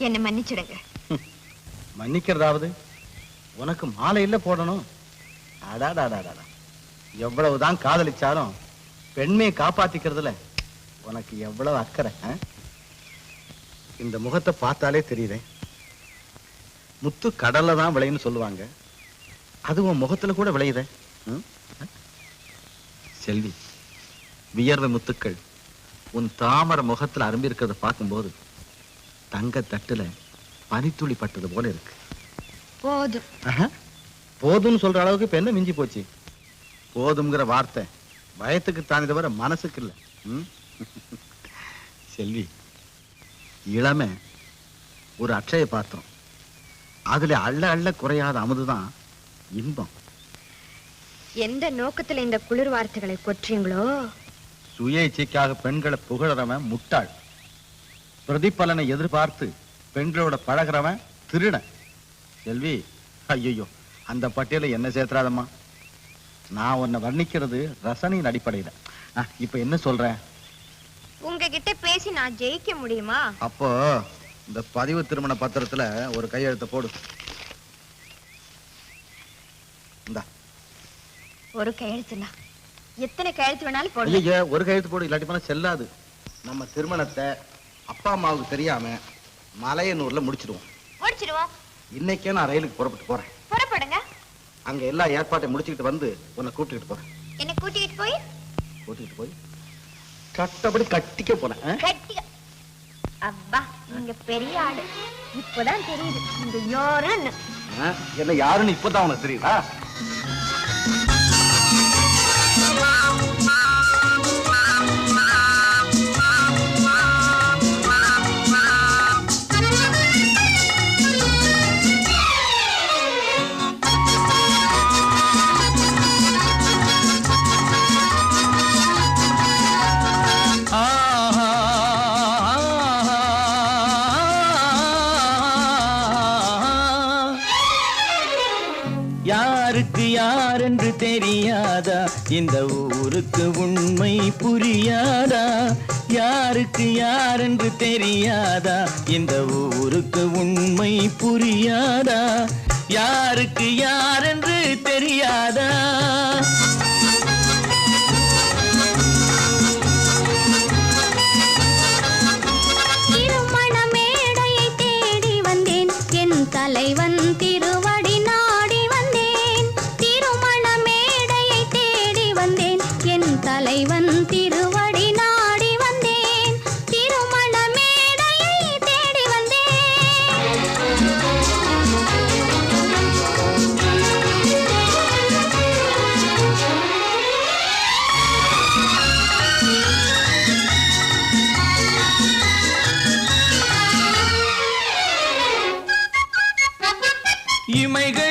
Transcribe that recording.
என்ன மன்னிச்சிடுங்க. மன்னிக்கிறதாவது உனக்கு மாலையில போடணும். அடாடாடாடா, எவ்வளவுதான் காதலிச்சாலும் பெண்மையை காப்பாத்திக்கிறதுல உனக்கு எவ்வளவு அக்கறை. இந்த முகத்தை பார்த்தாலே தெரியுதே, முத்து கடல்ல தான் விளையுன்னு சொல்லுவாங்க, அதுவும் முகத்துல கூட விளையுதே. செல்வி, வியர்வை முத்துக்கள் உன் தாமரை முகத்துல அரும்பி இருக்கிறத பார்க்கும்போது தங்க தட்டுல பனித்துளி பட்டது போல இருக்கு. போதும். போதும்னு சொல்ற அளவுக்கு இப்ப என்ன மிஞ்சி போச்சு? போதும்ங்கிற வார்த்தை வயத்துக்கு தானே தவிர மனசுக்கு இல்ல. செல்வி, இளமை ஒரு அட்சய பாத்திரம், அதுல அள்ள அள்ள குறையாத அமுதுதான் இன்பம். எந்த நோக்கத்துல இந்த குளிர் வார்த்தைகளை கொற்றீங்களோ? சுய இச்சைக்காக பெண்களை புகழறவன் முட்டாள், பிரதிபலனை எதிர்பார்த்து பெண்களோட பழகிறவன் திருடன். செல்வி, ஐயோ, அந்த பட்டியல என்ன சேர்த்துறாதம்மா. நான் உன்னை வர்ணிக்கிறது ரசனையின் அடிப்படையில. இப்ப என்ன சொல்றேன்? உங்ககிட்ட பேசி நான் ஜெயிக்க முடியுமா? அப்போ இந்த பதிவு திருமண பத்திரத்துல ஒரு கையெழுத்த போடு. இந்தா. ஒரு கையெழுத்துனா எத்தனை கையெழுத்து வேணாலும் போடு. ஐயா, ஒரு கையெழுத்து போடு, இல்லாட்டி போனா செல்லாது. நம்ம திருமணத்தை அப்பா அம்மாவுக்கு தெரியாம மலையனூர்ல முடிச்சிடுவோம். இன்னைக்கே நான் ரயிலுக்கு புறப்பட்டு போறேன். புறப்படுங்க. அங்க எல்லா ஏற்பாட்டையும் முடிச்சுக்கிட்டு வந்து உன்னை கூட்டிட்டு போறேன். என்ன கூட்டிட்டு போய் கட்டப்படி கட்டிக்க போறேன். அப்பா, நீங்க பெரிய ஆளு. இப்பதான் தெரியுது நீங்க யாருன்னு. என்ன யாருன்னு இப்பதான் உனக்கு தெரியுதா? யாருக்கு யாரென்று தெரியாதா, இந்த ஊருக்கு உண்மை புரியாதா? யாருக்கு யாரென்று தெரியாதா, இந்த ஊருக்கு உண்மை புரியாதா? யாருக்கு யாரென்று தெரியாதா? திருமண மேடையை தேடி வந்தேன், என் தலைவன் திருவடி நாடி வந்தேன். திருமண மேடையை தேடி வந்தேன், என் தலைவன் திருவடி நாடி வந்தேன். திருமண மேடையை தேடி இமைகள்